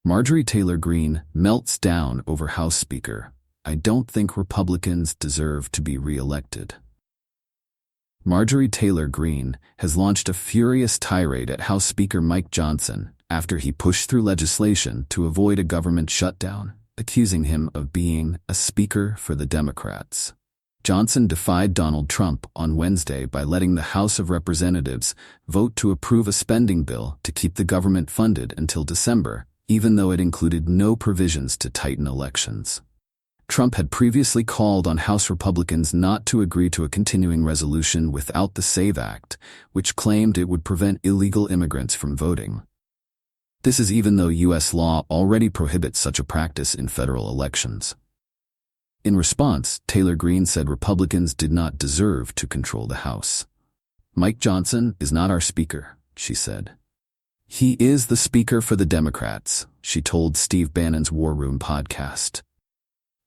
Marjorie Taylor Greene melts down over House Speaker. I don't think Republicans deserve to be re-elected. Marjorie Taylor Greene has launched a furious tirade at House Speaker Mike Johnson after he pushed through legislation to avoid a government shutdown, accusing him of being a speaker for the Democrats. Johnson defied Donald Trump on Wednesday by letting the House of Representatives vote to approve a spending bill to keep the government funded until December, even though it included no provisions to tighten elections. Trump had previously called on House Republicans not to agree to a continuing resolution without the SAVE Act, which claimed it would prevent illegal immigrants from voting. This is even though U.S. law already prohibits such a practice in federal elections. In response, Taylor Greene said Republicans did not deserve to control the House. Mike Johnson is not our speaker, she said. He is the speaker for the Democrats, she told Steve Bannon's War Room podcast.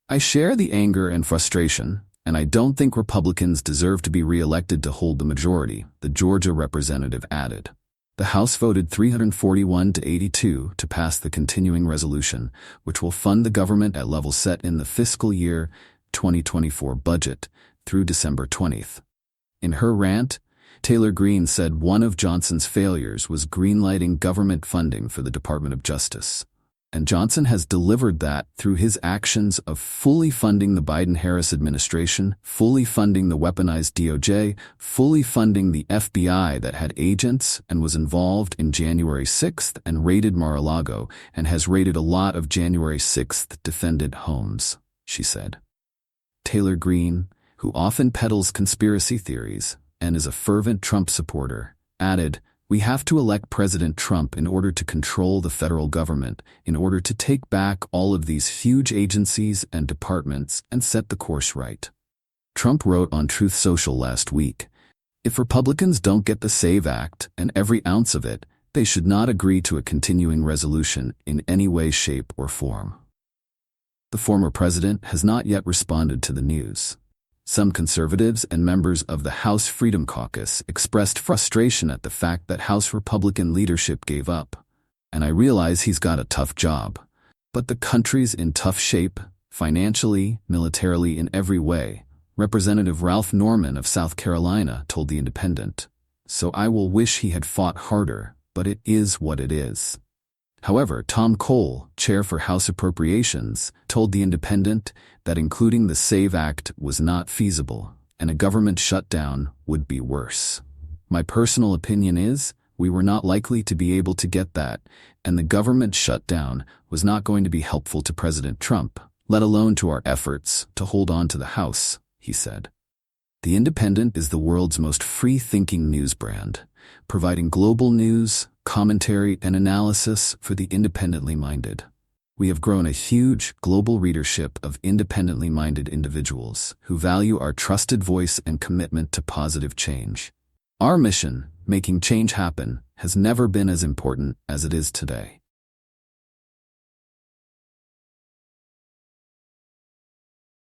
I share the anger and frustration, and I don't think Republicans deserve to be re-elected to hold the majority, the Georgia representative added. The House voted 341 to 82 to pass the continuing resolution, which will fund the government at levels set in the fiscal year 2024 budget through December 20th. In her rant, Taylor Greene said one of Johnson's failures was greenlighting government funding for the Department of Justice. And Johnson has delivered that through his actions of fully funding the Biden-Harris administration, fully funding the weaponized DOJ, fully funding the FBI that had agents and was involved in January 6th and raided Mar-a-Lago and has raided a lot of January 6th defendant homes, she said. Taylor Greene, who often peddles conspiracy theories and is a fervent Trump supporter, added, "We have to elect President Trump in order to control the federal government, in order to take back all of these huge agencies and departments and set the course right." Trump wrote on Truth Social last week, "If Republicans don't get the SAVE Act and every ounce of it, they should not agree to a continuing resolution in any way, shape, or form." The former president has not yet responded to the news. Some conservatives and members of the House Freedom Caucus expressed frustration at the fact that House Republican leadership gave up. And I realize he's got a tough job. But the country's in tough shape, financially, militarily, in every way, Representative Ralph Norman of South Carolina told The Independent. So I will wish he had fought harder, but it is what it is. However, Tom Cole, chair for House Appropriations, told The Independent that including the SAVE Act was not feasible, and a government shutdown would be worse. My personal opinion is, we were not likely to be able to get that, and the government shutdown was not going to be helpful to President Trump, let alone to our efforts to hold on to the House, he said. The Independent is the world's most free-thinking news brand, providing global news, commentary, and analysis for the independently minded. We have grown a huge global readership of independently minded individuals who value our trusted voice and commitment to positive change. Our mission, making change happen, has never been as important as it is today.